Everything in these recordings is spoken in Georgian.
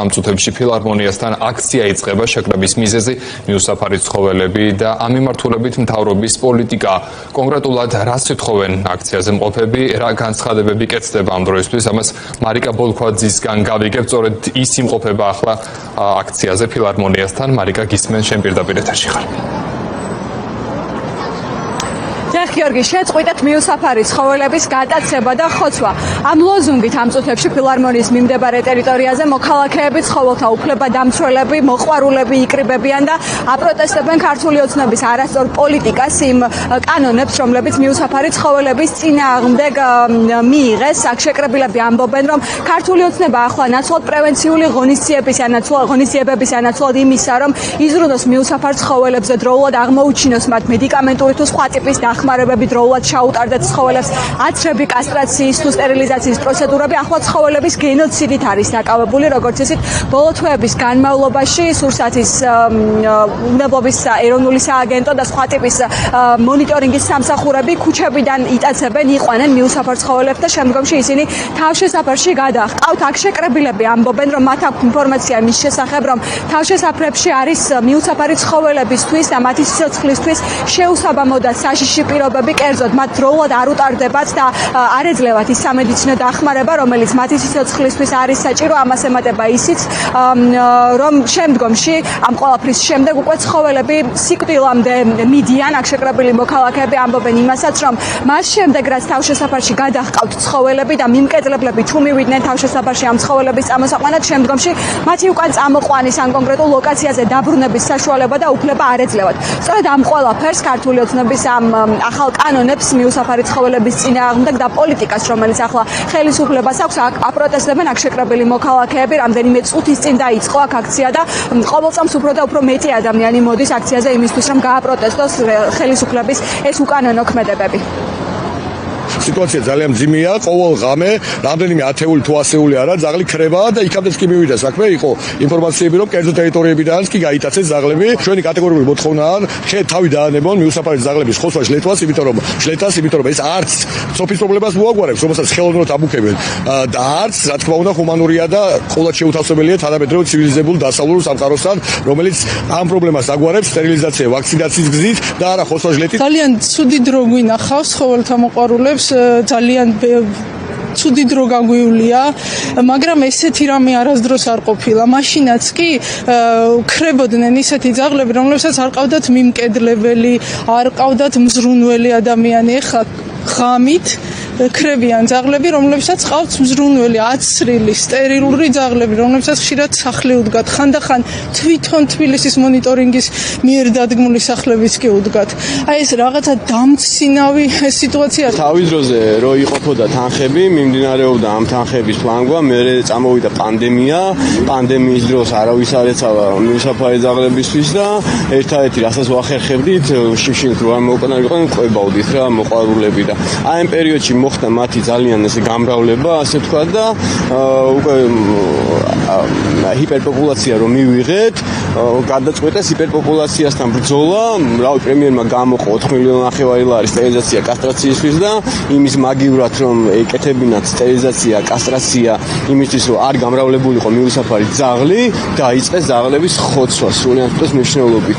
ამ წუთებში ფილარმონიასთან აქცია იწყება შეკრების მიზეზი, მიუსაფარი ცხოველები და ამ მიმართულებით მთავრობის პოლიტიკა. კონკრეტულად რას ეთხოვენ აქციაზე მყოფები, რა განცხადებები კეთდება ამ დროისთვის, ამას მარიკა ბოლქვაძისგან გავიგებთ, სწორედ ის იმყოფება ახლა აქციაზე ფილარმონიასთან. მარიკა, გისმენ, შენ პირდაპირ ეთერში ხარ. გიორგი, შეწყვიტეთ მიუსაფარი ცხოველების გატაცება და ხოცვა. ამ ლოზუნგით ამ წუთებში ფილარმონიის მიმდებარე ტერიტორიაზე მოქალაქეები ცხოველთა უფლებადამცველები, მოყვარულები იკრიბებიან და აპროტესტებენ ქართული ოცნების არასწორ პოლიტიკას, იმ კანონებს, რომლებიც მიუსაფარი ცხოველების წინააღმდეგ მიიღეს. აქ შეკრებილები ამბობენ, რომ ქართული ოცნება ახლა ნაცვლად პრევენციული ღონისძიებების ანაცვლად იმისა, რომ იზრუნოს მიუსაფარ ცხოველებზე დროულად აღმოუჩინოს მათ მედიკამენტური თუ სხვა ტიპის დახმარებები დროულად ჩაუტარდეთ ცხოველებს, აცრები, კასტრაციის თუ სტერილიზაციის პროცედურები ახლა ცხოველების გენოციდით არის დაკავებული, როგორც ისიც ბოლო თვეების განმავლობაში სურსათის უნებლობის ეროვნული სააგენტო და სხვა ტიპის მონიტორინგის სამსახურები ქუჩებიდან იტაცებენ, იყვანენ მიუსაფარ ცხოველებს და შემდგომში ისინი თავშესაფარში გადაჰყავთ. აქ შეკრებილები ამბობენ, რომ მათ აქვს ინფორმაცია მის შესახებ, რომ თავშესაფრებში არის მიუსაფარი ცხოველებისთვის და მათი სიცოცხლისთვის შეუსაბამო და საშიში პირობები, კერძოდ მათ დროულად არ უტარდებათ და არ ეძლევათ ის სამედიცინო დახმარება, რომელიც მათი სიცოცხლისთვის არის საჭირო. ამას ემატება ისიც, რომ შემდგომში ამ ყველაფრის შემდეგ უკვე ცხოველები სიკვდილამდე მიდიან. აქ შეკრებილი მოქალაქეები ამბობენ იმასაც, რომ მას შემდეგ, რაც თავშესაფარში გადაჰყავთ ცხოველები და მიმკედლებლები თუ მივიდნენ თავშესაფარში ამ ცხოველების წამოსაყვანად, შემდგომში მათი უკან წამოყვანის ან კონკრეტულ ლოკაციაზე დაბრუნების საშუალება და უფლება არ ეძლევათ. სწორედ ამ ყველაფერს ქართული ოცნების ამ ახალ კანონებს მიუსაფარი ცხოველების წინააღმდეგ და პოლიტიკას, რომელიც ახლა ხელისუფლებას აქვს, აპროტესტებენ აქ შეკრებილი მოქალაქეები. რამდენიმე წუთის წინ დაიწყო აქ აქცია და ყოველწამს უფრო და უფრო მეტი ადამიანი მოდის აქციაზე იმისთვის, რომ გააპროტესტოს ხელისუფლების ეს უკანონო ქმედებები. სიტუაცია ძალიან მძიმეა, ყოველ ღამე რამდენიმე ათეული თუ ასეული არა, ძაღლი ქრება და იქამდეც კი მივიდა საქმე, იყო ინფორმაციები, რომ კერძო ტერიტორიებიდანაც კი გაიტაცეს ძაღლები. ჩვენი კატეგორიული მოთხოვნაა, თავი დაანებონ მიუსაფარი ძაღლების ხოცვა შლეთვას, იმიტომ რომ ეს არც სოფლის პრობლემას მოაგვარებს, რომელსაც ხელოვნურად აბუქებენ და არც, რა თქმა უნდა, ჰუმანურია და ყოველთ შეუთავსებელია თანამედროვე ცივილიზებულ დასავლურ სამყაროსთან, რომელიც ამ პრობლემას აგვარებს სტერილიზაცია, ვაქცინაციის გზით და არა ხოცვა ჟლეტით. ძალიან ცუდი დრო გვინახავს ცხოველთა მოყვარულებს, ძალიან ცუდი დრო გაგვიულია, მაგრამ ესეთი რამე არასდროს არ ყოფილა. მაშინაც კი ქრებოდნენ ისეთი ძაღლები, რომლებსაც არ ყავდათ მიმკედლებელი, არ ყავდათ მზრუნველი ადამიანი. ეხლა ღამით ქრებიან ძაღლები, რომლებსაც ყავთ მზრუნველი, აცრილი, სტერილური ძაღლები, რომლებსაც ხშირად სახლი უდგათ. ხანდახან თვითონ თბილისის მონიტორინგის მიერ დადგმული სახლებიც კი უდგათ. აი ეს რაღაცა დამცინავი სიტუაცია. თავის დროზე რო იყოფოდა თანხები, მიმდინარეობდა ამ თანხების ფლანგვა, მერე წამოვიდა პანდემია. პანდემიის დროს არავის არ ეცალა მიუსაფარი ძაღლებისთვის და ერთადერთი რასაც ვახერხებდით, შიმშილით რო არ მოუყენარიყვნენ, ყვებავდით რა მოყვარულები და აი ამ პერიოდში მოხდა მათი ძალიან ესე გამრავლება, ასე თქვა და უკვე ჰიპერპოპულაცია რომ მივიღეთ, გადაწყვეტეს ჰიპერპოპულაციასთან ბრძოლა. რავი, პრემიერმა გამოყო 4,5 მილიონი ლარის სტერილიზაცია კასტრაციისთვის და იმის მაგივრად რომ ეკეთებინათ სტერილიზაცია, კასტრაცია, იმისთვის რომ არ გამრავლებულიყო მიუსაფარი ძაღლი, დაიწყეს ძაღლების ხოცვა სრულიად მნიშვნელობით.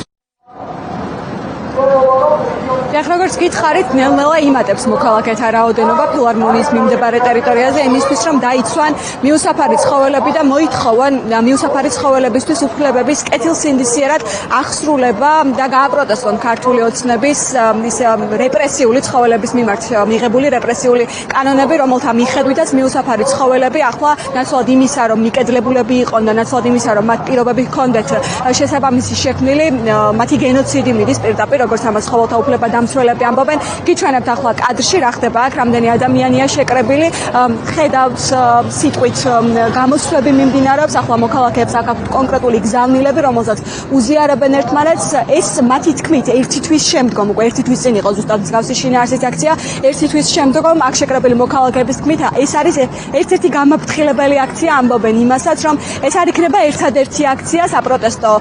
როგორც გითხარით, ნელ-ნელა იმატებს მოქალაქეთა რაოდენობა ფილარმონიის მიმდებარე ტერიტორიაზე იმისთვის, რომ დაიცვან მიუსაფარი ცხოველები და მოითხოვან მიუსაფარი ცხოველებისთვის უფლებების კეთილსინდისიერად აღსრულება და გააპროტესტონ ქართული ოცნების ის რეპრესიული ცხოველების მიმართ მიღებული რეპრესიული კანონები, რომელთა მიხედვითაც მიუსაფარი ცხოველები ახლა ნაცვლად იმისა, რომ მიკედლებულები იყვნენ და ნაცვლად იმისა, რომ მათ პირობები ჰქონდეთ შესაბამისი შექმნილი, მათი გენოციდი მიდის პირდაპირ, როგორც ამას ცხოველთა უფლებადამცველები ამბობენ. გიჩვენებთ ახლა კადრში რა ხდება აქ, რამდენი ადამიანია შეკრებილი, ხედავთ სიტყვით გამოსვლები მიმდინარეობს, ახლა მოქალაქეებს აქ აქვთ კონკრეტული გზავნილები, რომელსაც უზიარებენ ერთმანეთს. ეს მათი თქმით ერთი თვის შემდგომ, უკვე ერთი თვის წინ იყო ზუსტად მსგავსი შინაარსის აქცია, ერთი თვის შემდგომ აქ შეკრებილი მოქალაქეების თქმით ეს არის ერთ-ერთი გამაფრთხილებელი აქცია, ამბობენ იმასაც, რომ ეს არ იქნება ერთადერთი აქცია, საპროტესტო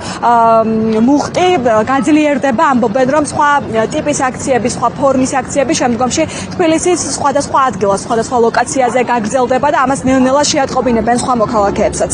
მუხტი გაძლიერდება, ამბობენ, რომ სხვა ტიპის აქციები, სხვა ფორმის აქციები შემდგომში თბილისის სხვადასხვა ადგილას, სხვადასხვა ლოკაციაზე გაგრძელდება და ამას ნელ-ნელა შეატყობინებენ სხვა მოქალაქეებსაც.